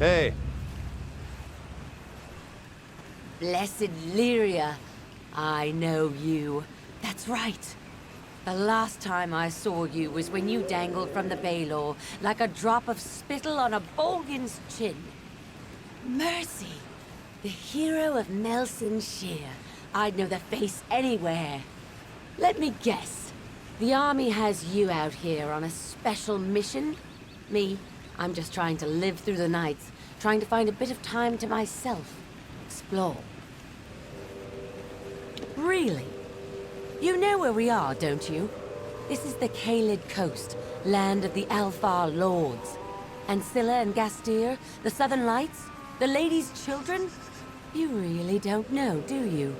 Hey, Blessed Lyria. I know you. That's right. The last time I saw you was when you dangled from the Baylor like a drop of spittle on a Bolgan's chin. Mercy! The hero of Nelson Shear. I'd know the face anywhere. Let me guess. The army has you out here on a special mission? Me, I'm just trying to live through the nights, trying to find a bit of time to myself. Explore. Really? You know where we are, don't you? This is the Caeled coast, land of the Alfar lords. Ancilla and Gastir, the Southern Lights, the Lady's Children? You really don't know, do you?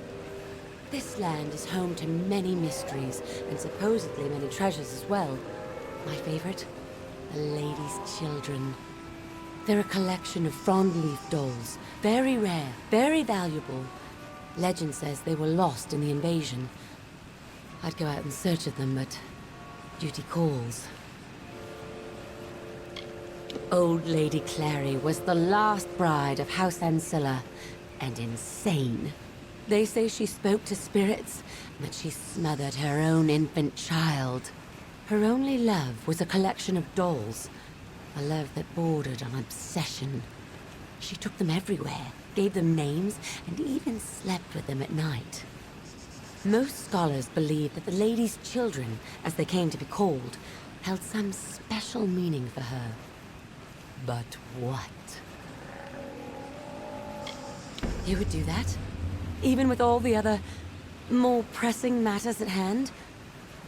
This land is home to many mysteries, and supposedly many treasures as well. My favorite? The Lady's Children. They're a collection of frond-leaf dolls, very rare, very valuable. Legend says they were lost in the invasion. I'd go out in search of them, but duty calls. Old Lady Clary was the last bride of House Ancilla, and insane. They say she spoke to spirits, but she smothered her own infant child. Her only love was a collection of dolls, a love that bordered on obsession. She took them everywhere, gave them names, and even slept with them at night. Most scholars believe that the Lady's Children, as they came to be called, held some special meaning for her. But what? You would do that? Even with all the other, more pressing matters at hand?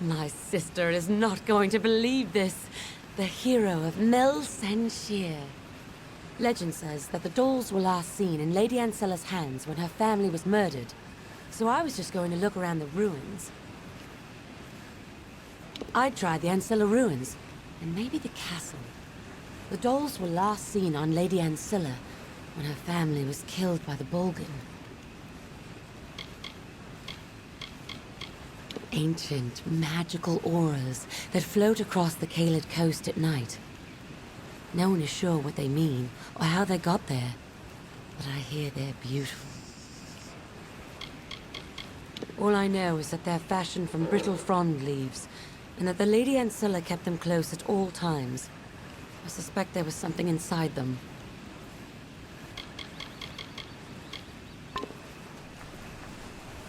My sister is not going to believe this. The hero of Nelson Shear. Legend says that the dolls were last seen in Lady Ancilla's hands when her family was murdered. So I was just going to look around the ruins. I'd try the Ancilla ruins, and maybe the castle. The dolls were last seen on Lady Ancilla when her family was killed by the Bolgan. Ancient, magical auras that float across the Caeled coast at night. No one is sure what they mean, or how they got there, but I hear they're beautiful. All I know is that they're fashioned from brittle frond leaves, and that the Lady Ancilla kept them close at all times. I suspect there was something inside them.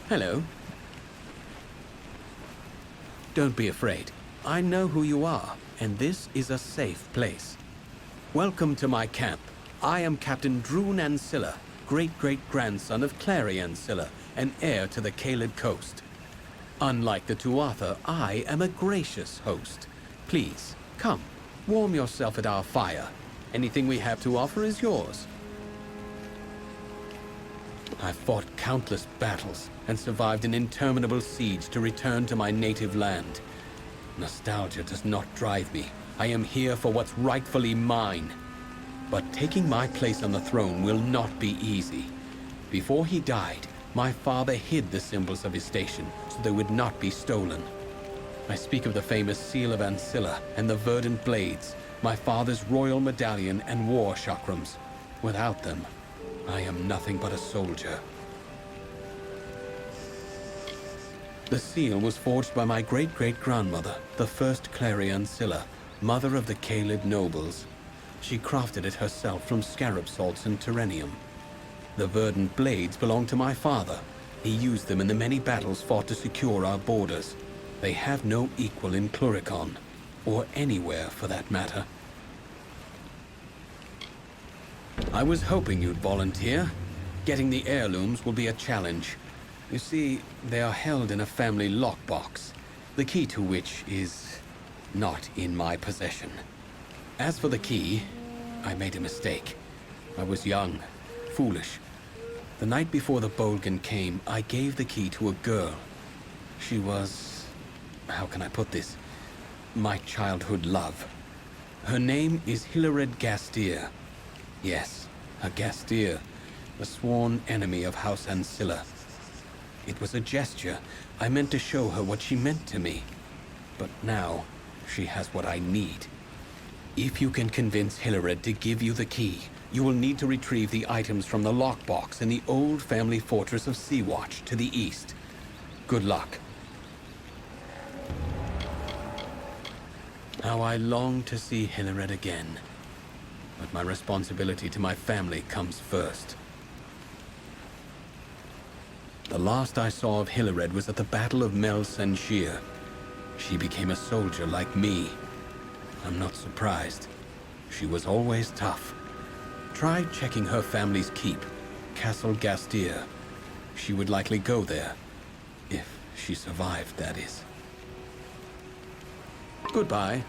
Hello. Don't be afraid. I know who you are, and this is a safe place. Welcome to my camp. I am Captain Drewn Ancilla, great-great-grandson of Clary Ancilla, and heir to the Caeled coast. Unlike the Tuatha, I am a gracious host. Please, come, warm yourself at our fire. Anything we have to offer is yours. I've fought countless battles and survived an interminable siege to return to my native land. Nostalgia does not drive me. I am here for what's rightfully mine. But taking my place on the throne will not be easy. Before he died, my father hid the symbols of his station so they would not be stolen. I speak of the famous Seal of Ancilla and the verdant blades, my father's royal medallion and war chakrams. Without them, I am nothing but a soldier. The seal was forged by my great-great-grandmother, the first Clary Ancilla, mother of the Caeled nobles. She crafted it herself from scarab salts and terrenium. The verdant blades belong to my father. He used them in the many battles fought to secure our borders. They have no equal in Cluricon, or anywhere for that matter. I was hoping you'd volunteer. Getting the heirlooms will be a challenge. You see, they are held in a family lockbox, the key to which is not in my possession. As for the key, I made a mistake. I was young, foolish. The night before the Bolgan came, I gave the key to a girl. She was... how can I put this? My childhood love. Her name is Hillared Gastir. Yes, a Gastir, a sworn enemy of House Ancilla. It was a gesture. I meant to show her what she meant to me. But now, she has what I need. If you can convince Hillared to give you the key, You will need to retrieve the items from the lockbox in the old family fortress of Sea-Watch to the east. Good luck. How I long to see Hillared again. But my responsibility to my family comes first. The last I saw of Hillared was at the Battle of Mel Senshir. She became a soldier like me. I'm not surprised. She was always tough. Try checking her family's keep, Castle Gastier. She would likely go there. If she survived, that is. Goodbye.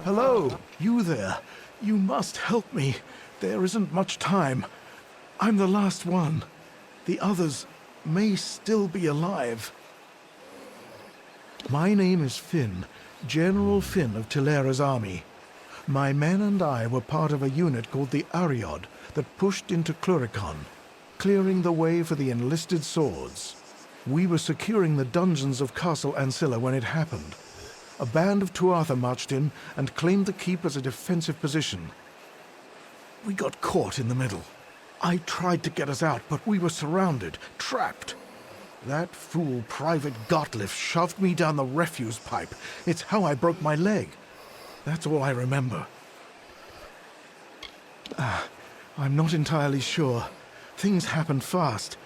Hello, you there. You must help me. There isn't much time. I'm the last one. The others may still be alive. My name is Finn, General Finn of Tilera's army. My men and I were part of a unit called the Ariod that pushed into Cluricon, clearing the way for the enlisted swords. We were securing the dungeons of Castle Ancilla when it happened. A band of Tuatha marched in and claimed the keep as a defensive position. We got caught in the middle. I tried to get us out, but we were surrounded, trapped. That fool Private Gottlieb shoved me down the refuse pipe. It's how I broke my leg. That's all I remember. I'm not entirely sure. Things happened fast.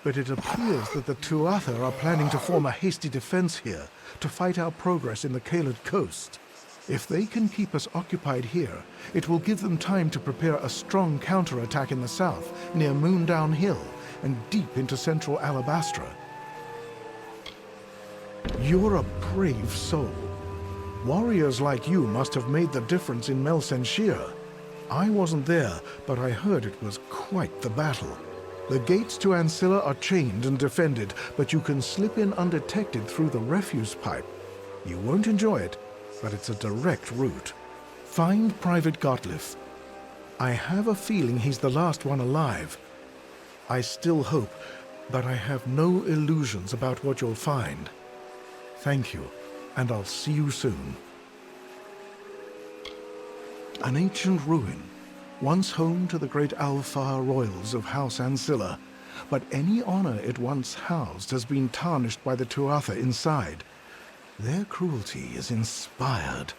But it appears that the Tuatha are planning to form a hasty defense here to fight our progress in the Caeled coast. If they can keep us occupied here, it will give them time to prepare a strong counterattack in the south, near Moondown Hill, and deep into central Alabastra. You're a brave soul. Warriors like you must have made the difference in Mel Senshir. I wasn't there, but I heard it was quite the battle. The gates to Ancilla are chained and defended, but you can slip in undetected through the refuse pipe. You won't enjoy it, but it's a direct route. Find Private Gottlieb. I have a feeling he's the last one alive. I still hope, but I have no illusions about what you'll find. Thank you, and I'll see you soon. An ancient ruin, once home to the great Alfar royals of House Ancilla, but any honor it once housed has been tarnished by the Tuatha inside. Their cruelty is inspired.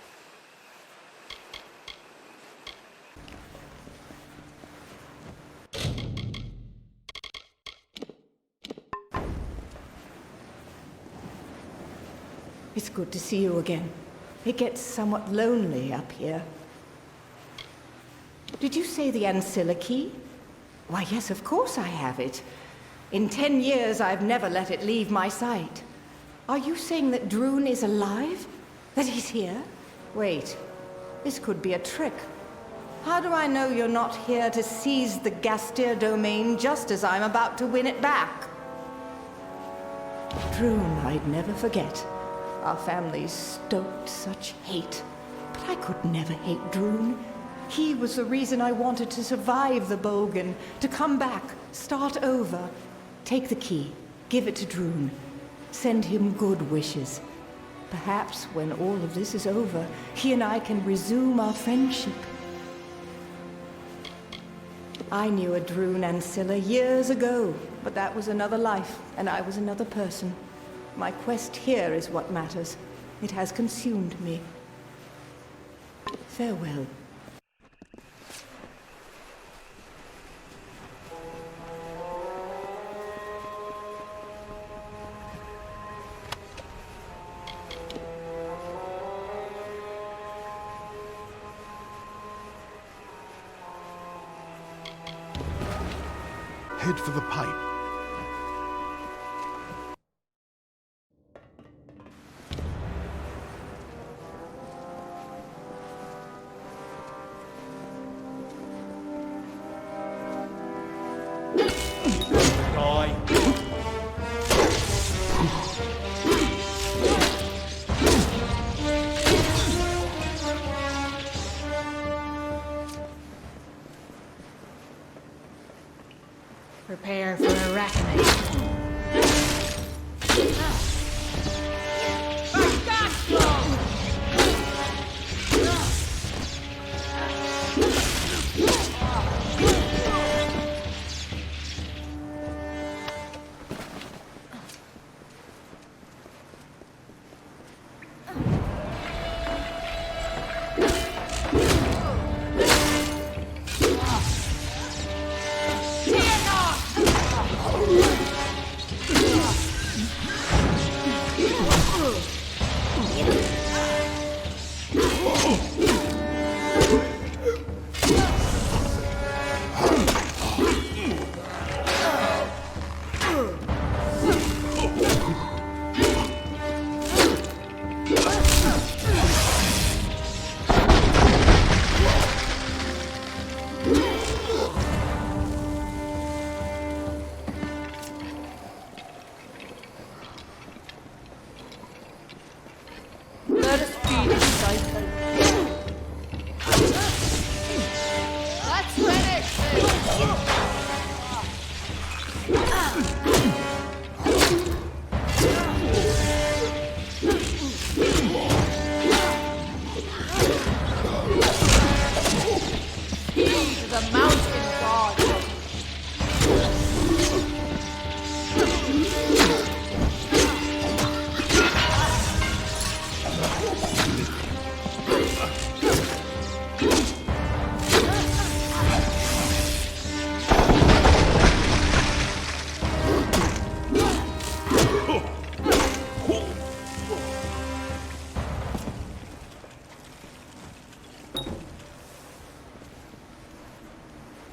It's good to see you again. It gets somewhat lonely up here. Did you say the Ancilla key? Why, yes, of course I have it. In 10 years, I've never let it leave my sight. Are you saying that Drewn is alive? That he's here? Wait, this could be a trick. How do I know you're not here to seize the Gastier domain just as I'm about to win it back? Drewn, I'd never forget. Our families stoked such hate. But I could never hate Drewn. He was the reason I wanted to survive the Bogan, to come back, start over. Take the key, give it to Drewn. Send him good wishes. Perhaps when all of this is over, he and I can resume our friendship. I knew a Drewn Ancilla years ago, but that was another life, and I was another person. My quest here is what matters. It has consumed me. Farewell. Head for the pipe. Prepare for a reckoning. Let us be disciples. Let's finish this! Heed the mountain god!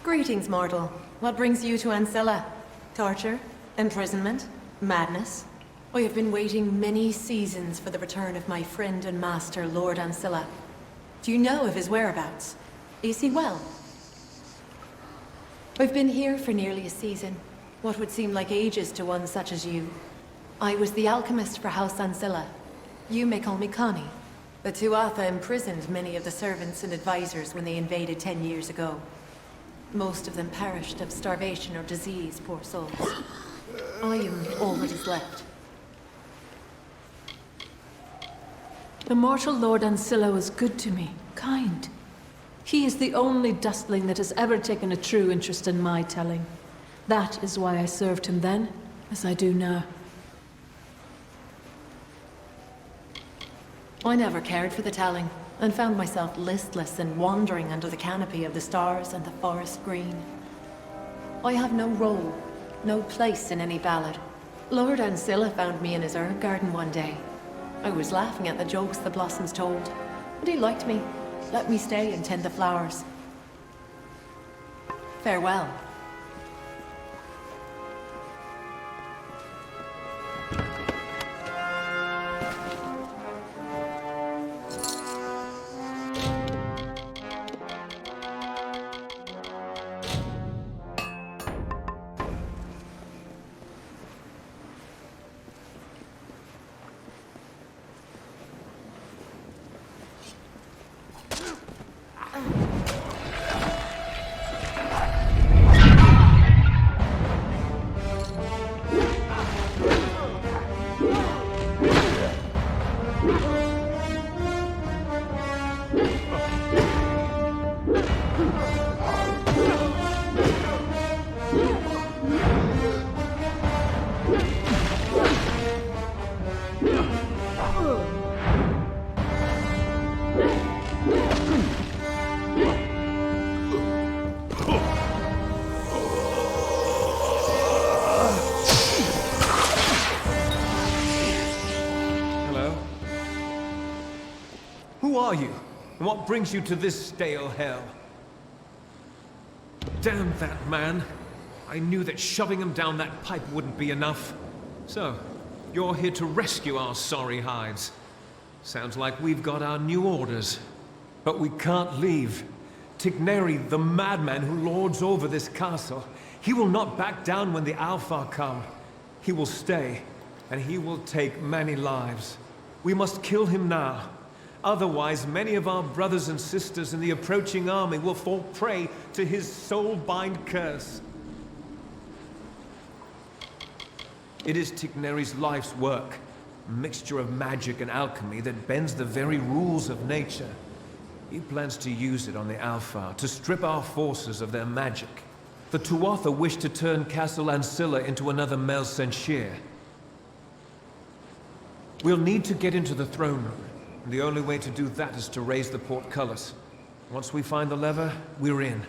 Greetings, mortal. What brings you to Ancilla? Torture? Imprisonment? Madness? I have been waiting many seasons for the return of my friend and master, Lord Ancilla. Do you know of his whereabouts? Is he well? I've been here for nearly a season. What would seem like ages to one such as you. I was the alchemist for House Ancilla. You may call me Connie. The Tuatha imprisoned many of the servants and advisors when they invaded 10 years ago. Most of them perished of starvation or disease, poor souls. I am all that is left. The mortal Lord Ancilla was good to me, kind. He is the only dustling that has ever taken a true interest in my telling. That is why I served him then, as I do now. I never cared for the telling, and found myself listless and wandering under the canopy of the stars and the forest green. I have no role, no place in any ballad. Lord Ancilla found me in his herb garden one day. I was laughing at the jokes the blossoms told, but he liked me, let me stay and tend the flowers. Farewell. are you? And what brings you to this stale hell? Damn that man. I knew that shoving him down that pipe wouldn't be enough. So, you're here to rescue our sorry hides. Sounds like we've got our new orders. But we can't leave. Tigneri, the madman who lords over this castle, he will not back down when the Alpha come. He will stay, and he will take many lives. We must kill him now. Otherwise, many of our brothers and sisters in the approaching army will fall prey to his soul-bind curse. It is Tigneri's life's work, a mixture of magic and alchemy that bends the very rules of nature. He plans to use it on the Alpha to strip our forces of their magic. The Tuatha wish to turn Castle Ancilla into another Mel Senshir. We'll need to get into the throne room. The only way to do that is to raise the portcullis. Once we find the lever, we're in.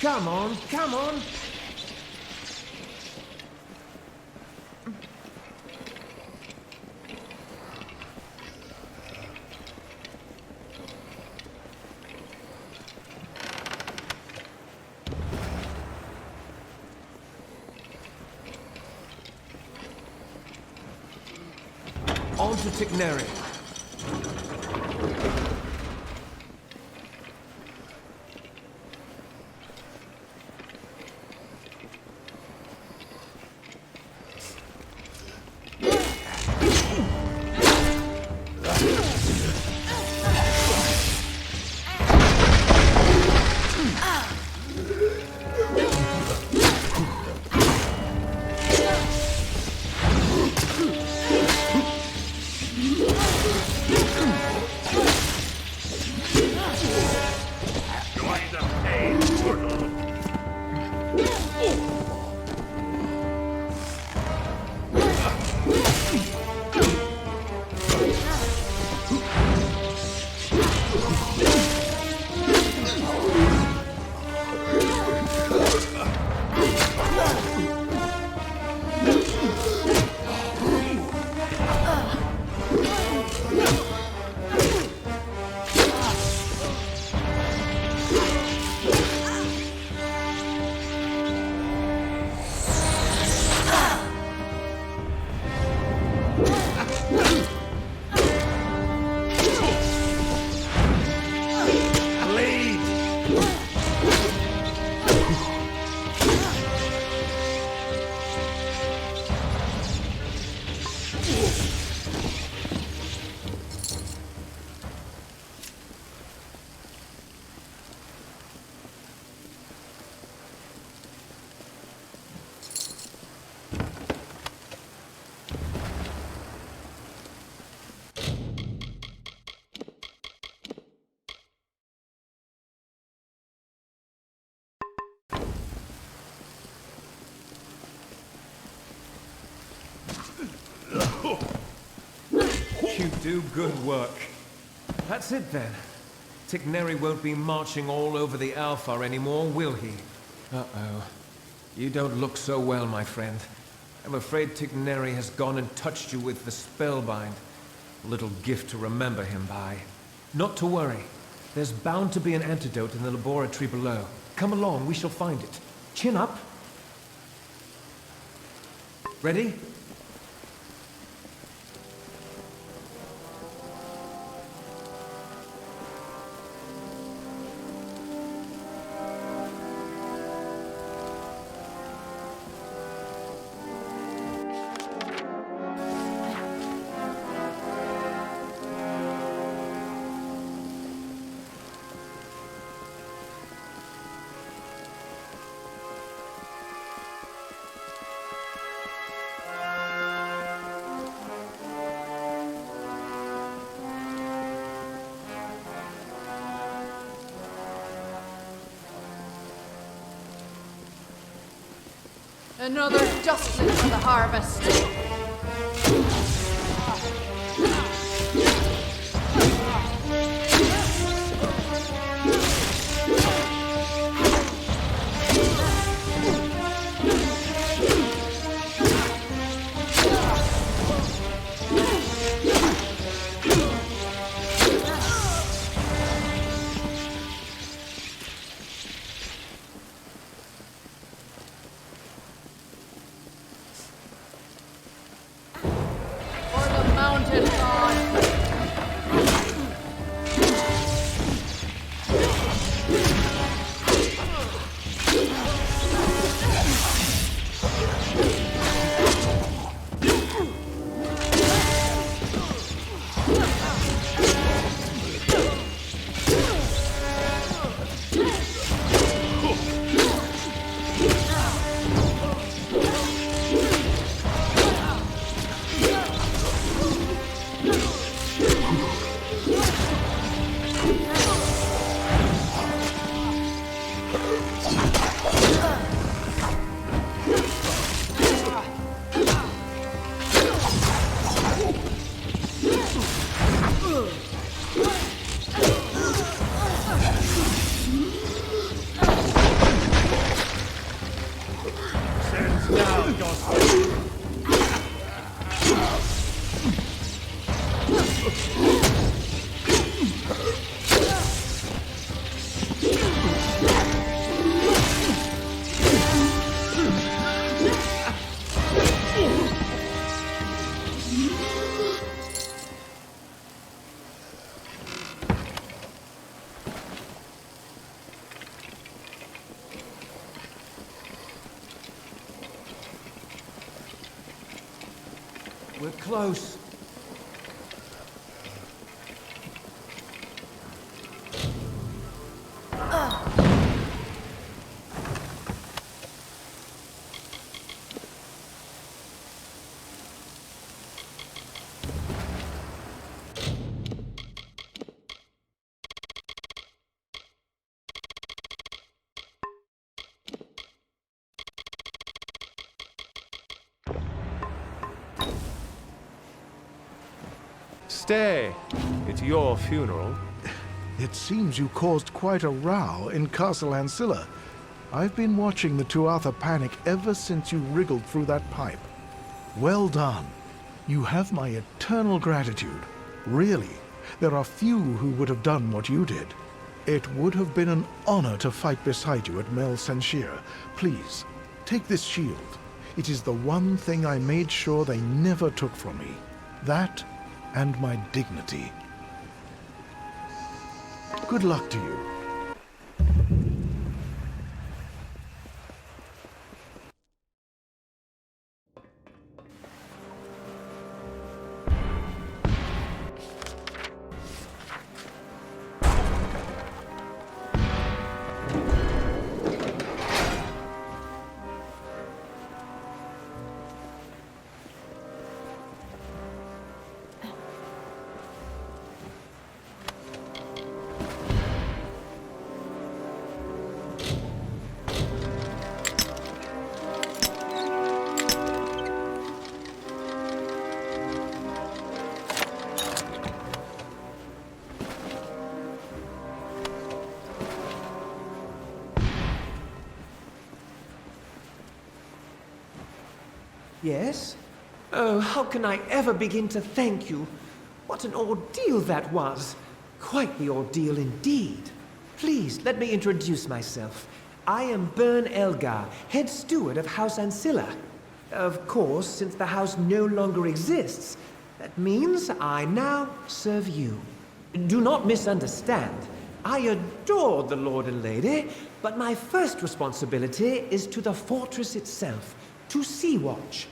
Come on, come on! On to Tigneri. You do good work. That's it then. Tigneri won't be marching all over the Alpha anymore, will he? Uh-oh. You don't look so well, my friend. I'm afraid Tigneri has gone and touched you with the spellbind. A little gift to remember him by. Not to worry. There's bound to be an antidote in the laboratory below. Come along, we shall find it. Chin up. Ready? Another dustling for the harvest. Mountain God. We're close. Stay. It's your funeral. It seems you caused quite a row in Castle Ancilla. I've been watching the Tuatha panic ever since you wriggled through that pipe. Well done. You have my eternal gratitude. Really, there are few who would have done what you did. It would have been an honor to fight beside you at Mel Senshir. Please, take this shield. It is the one thing I made sure they never took from me. That and my dignity. Good luck to you. Yes? Oh, how can I ever begin to thank you? What an ordeal that was. Quite the ordeal indeed. Please, let me introduce myself. I am Bern Elgar, head steward of House Ancilla. Of course, since the house no longer exists, that means I now serve you. Do not misunderstand. I adore the Lord and Lady, but my first responsibility is to the fortress itself, to Sea Watch.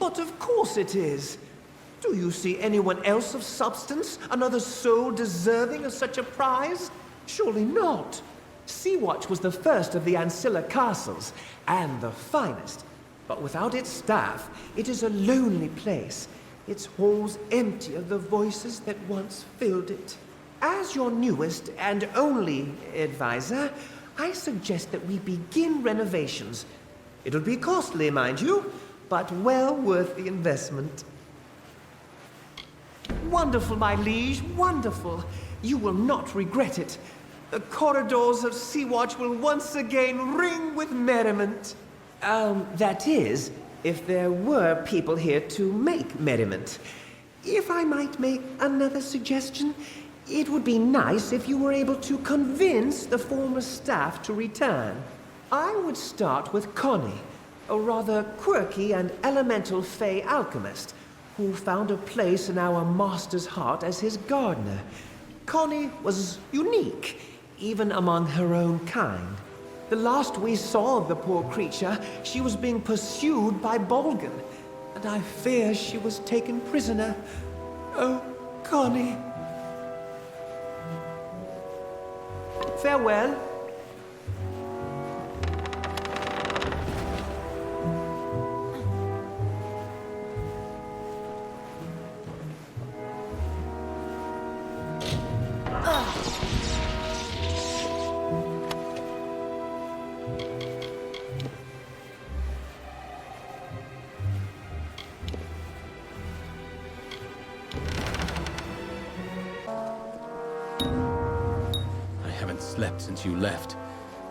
But of course it is. Do you see anyone else of substance, another soul deserving of such a prize? Surely not. Sea Watch was the first of the Ancilla castles, and the finest. But without its staff, it is a lonely place. Its halls empty of the voices that once filled it. As your newest and only advisor, I suggest that we begin renovations. It'll be costly, mind you, but well worth the investment. Wonderful, my liege, wonderful. You will not regret it. The corridors of Sea Watch will once again ring with merriment. That is, if there were people here to make merriment. If I might make another suggestion, it would be nice if you were able to convince the former staff to return. I would start with Connie, a rather quirky and elemental Fey alchemist, who found a place in our master's heart as his gardener. Connie was unique, even among her own kind. The last we saw of the poor creature, she was being pursued by Bolgan, and I fear she was taken prisoner. Oh, Connie. Farewell. Slept since you left.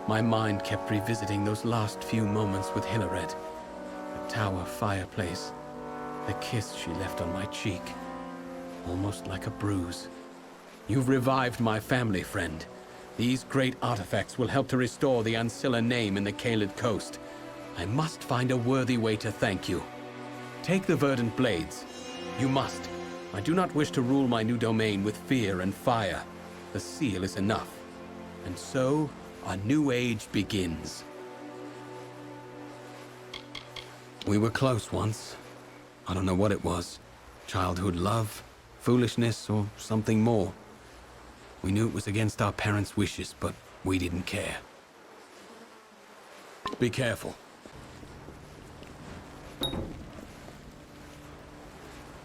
My mind kept revisiting those last few moments with Hillared. The tower fireplace. The kiss she left on my cheek. Almost like a bruise. You've revived my family, friend. These great artifacts will help to restore the Ancilla name in the Caeled coast. I must find a worthy way to thank you. Take the verdant blades. You must. I do not wish to rule my new domain with fear and fire. The seal is enough. And so, a new age begins. We were close once. I don't know what it was. Childhood love, foolishness, or something more. We knew it was against our parents' wishes, but we didn't care. Be careful.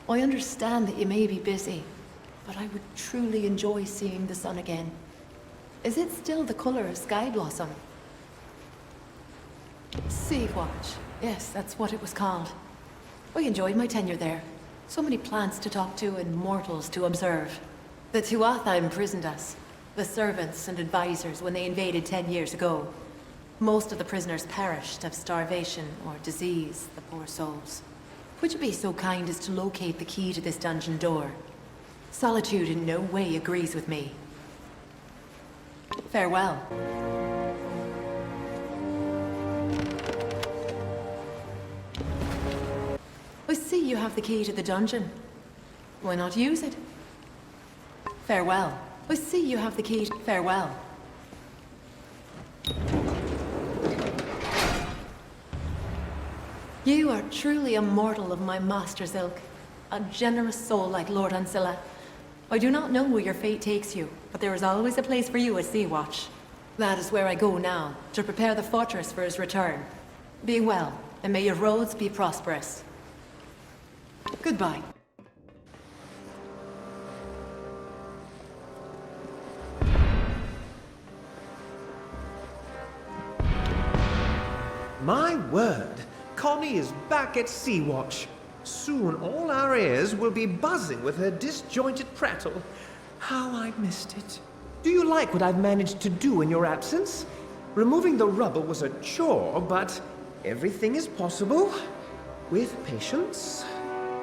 I understand that you may be busy, but I would truly enjoy seeing the sun again. Is it still the color of sky blossom? Sea Watch. Yes, that's what it was called. I enjoyed my tenure there. So many plants to talk to and mortals to observe. The Tuatha imprisoned us, the servants and advisors, when they invaded 10 years ago. Most of the prisoners perished of starvation or disease, the poor souls. Would you be so kind as to locate the key to this dungeon door? Solitude in no way agrees with me. Farewell. I see you have the key to the dungeon. Why not use it? Farewell. I see you have the key to... Farewell. You are truly a mortal of my master's ilk. A generous soul like Lord Ancilla. I do not know where your fate takes you, but there is always a place for you at Sea Watch. That is where I go now, to prepare the fortress for his return. Be well, and may your roads be prosperous. Goodbye. My word, Connie is back at Sea Watch. Soon all our ears will be buzzing with her disjointed prattle. How I missed it. Do you like what I've managed to do in your absence? Removing the rubble was a chore, but Everything is possible, with patience.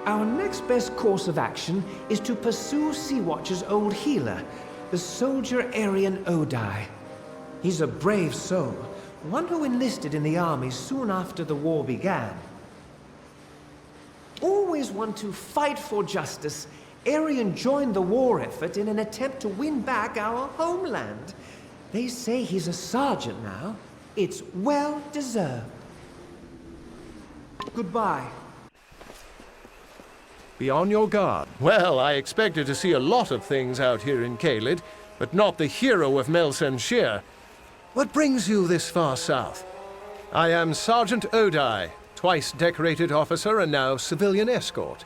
Our next best course of action is to pursue Sea-Watcher's old healer, the soldier Aryan Odai. He's a brave soul, one who enlisted in the army soon after the war began. Always one to fight for justice, Aryan joined the war effort in an attempt to win back our homeland. They say he's a sergeant now. It's well deserved. Goodbye. Be on your guard. Well, I expected to see a lot of things out here in Caeled, but not the hero of Melsenshire. What brings you this far south? I am Sergeant Odai, twice decorated officer and now civilian escort.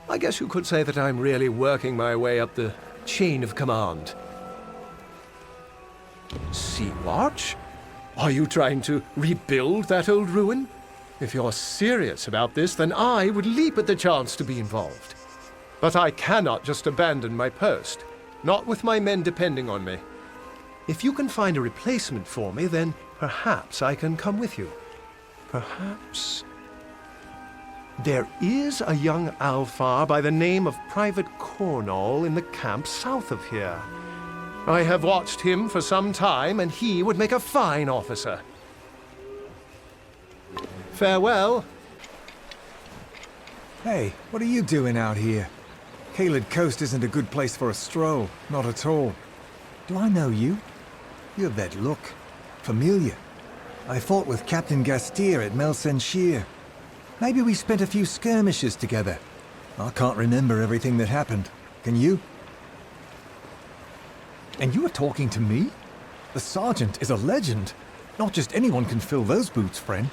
I guess you could say that I'm really working my way up the chain of command. Sea-Watch? Are you trying to rebuild that old ruin? If you're serious about this, then I would leap at the chance to be involved. But I cannot just abandon my post, not with my men depending on me. If you can find a replacement for me, then perhaps I can come with you. Perhaps... There is a young Alfar by the name of Private Cornall in the camp south of here. I have watched him for some time, and he would make a fine officer. Farewell. Hey, what are you doing out here? Caeled Coast isn't a good place for a stroll, not at all. Do I know you? You have that look. Familiar. I fought with Captain Gastier at Melsenshire. Maybe we spent a few skirmishes together. I can't remember everything that happened. Can you? And you are talking to me? The Sergeant is a legend. Not just anyone can fill those boots, friend.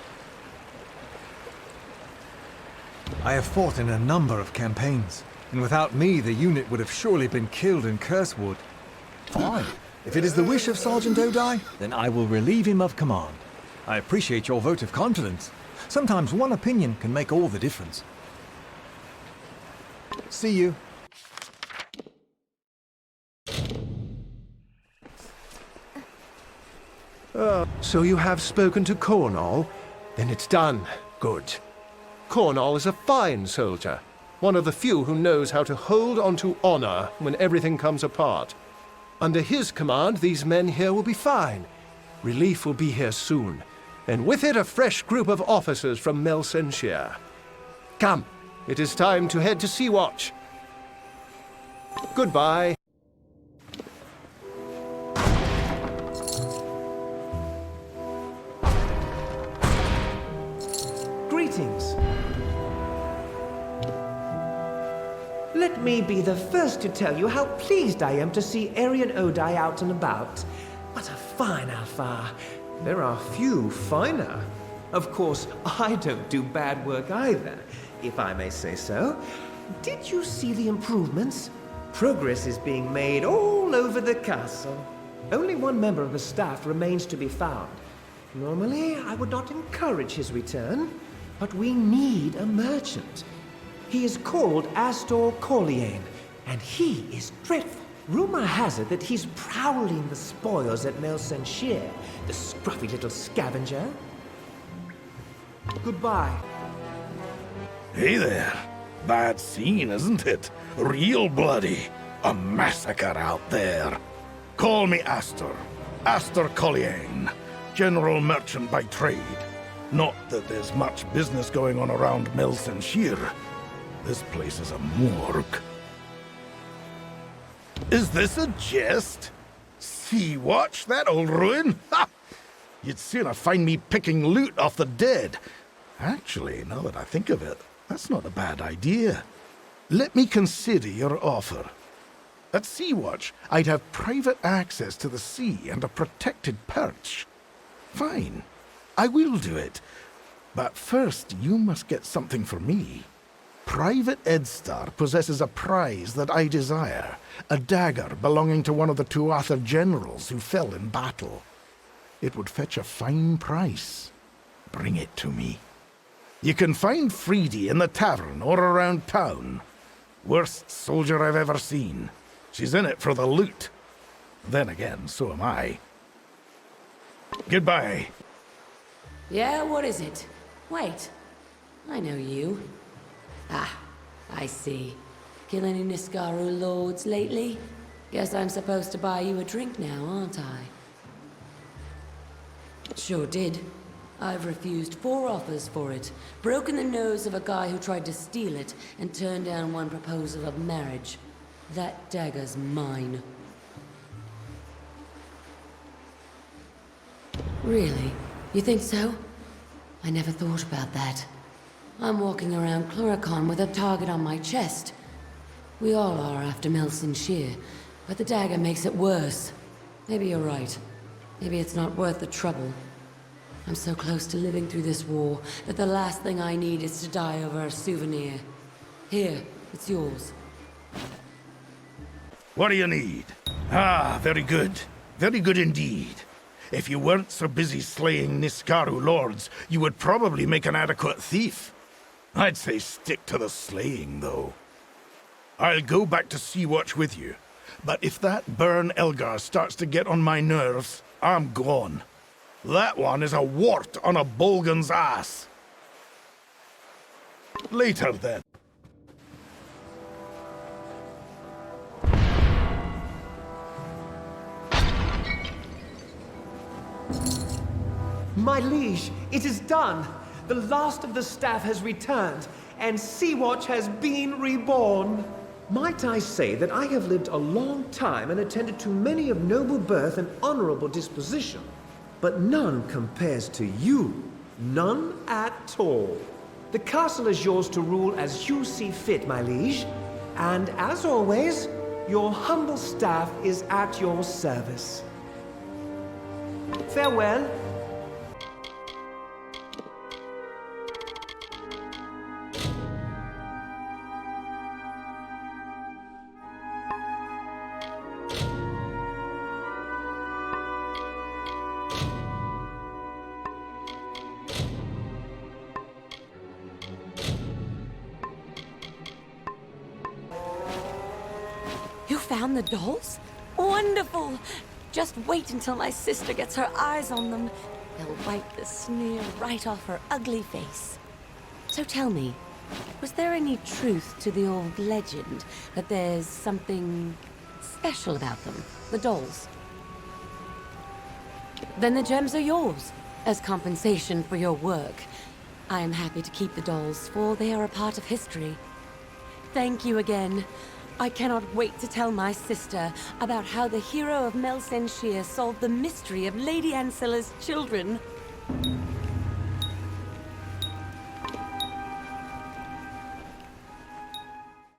I have fought in a number of campaigns, and without me the unit would have surely been killed in Cursewood. Fine. If it is the wish of Sergeant Odai, then I will relieve him of command. I appreciate your vote of confidence. Sometimes one opinion can make all the difference. See you. So you have spoken to Cornall? Then it's done. Good. Cornall is a fine soldier. One of the few who knows how to hold on to honor when everything comes apart. Under his command, these men here will be fine. Relief will be here soon. And with it, a fresh group of officers from Melsenshire. Come, it is time to head to Sea-Watch. Goodbye. Greetings. Let me be the first to tell you how pleased I am to see Aryan Odai out and about. What a fine Alfar. There are few finer. Of course, I don't do bad work either, if I may say so. Did you see the improvements? Progress is being made all over the castle. Only one member of the staff remains to be found. Normally, I would not encourage his return, but we need a merchant. He is called Astor Corliane, and he is dreadful. Rumor has it that he's prowling the spoils at Melsenshire, the scruffy little scavenger. Goodbye. Hey there. Bad scene, isn't it? Real bloody. A massacre out there. Call me Astor. Astor Colliane. General merchant by trade. Not that there's much business going on around Melsenshire. This place is a morgue. Is this a jest? Sea-Watch, that old ruin? Ha! You'd sooner find me picking loot off the dead. Actually, now that I think of it, that's not a bad idea. Let me consider your offer. At Sea-Watch, I'd have private access to the sea and a protected perch. Fine, I will do it. But first, you must get something for me. Private Edstar possesses a prize that I desire, a dagger belonging to one of the Tuatha generals who fell in battle. It would fetch a fine price. Bring it to me. You can find Freedy in the tavern or around town. Worst soldier I've ever seen. She's in it for the loot. Then again, so am I. Goodbye. Yeah, what is it? Wait, I know you. Ah, I see. Kill any Niskaru lords lately? Guess I'm supposed to buy you a drink now, aren't I? Sure did. I've refused 4 offers for it, broken the nose of a guy who tried to steal it, and turned down one proposal of marriage. That dagger's mine. Really? You think so? I never thought about that. I'm walking around Cluricon with a target on my chest. We all are after Melson Shear, but the dagger makes it worse. Maybe you're right. Maybe it's not worth the trouble. I'm so close to living through this war that the last thing I need is to die over a souvenir. Here, it's yours. What do you need? Ah, very good. Very good indeed. If you weren't so busy slaying Niskaru lords, you would probably make an adequate thief. I'd say stick to the slaying, though. I'll go back to Sea-Watch with you. But if that Burn Elgar starts to get on my nerves, I'm gone. That one is a wart on a Bolgan's ass. Later, then. My liege, it is done. The last of the staff has returned, and Sea-Watch has been reborn. Might I say that I have lived a long time and attended to many of noble birth and honorable disposition, but none compares to you. None at all. The castle is yours to rule as you see fit, my liege, and as always, your humble staff is at your service. Farewell. You found the dolls? Wonderful! Just wait until my sister gets her eyes on them. They'll wipe the sneer right off her ugly face. So tell me, was there any truth to the old legend that there's something special about them, the dolls? Then the gems are yours, as compensation for your work. I am happy to keep the dolls, for they are a part of history. Thank you again. I cannot wait to tell my sister about how the hero of Melsen Shear solved the mystery of Lady Ancilla's children.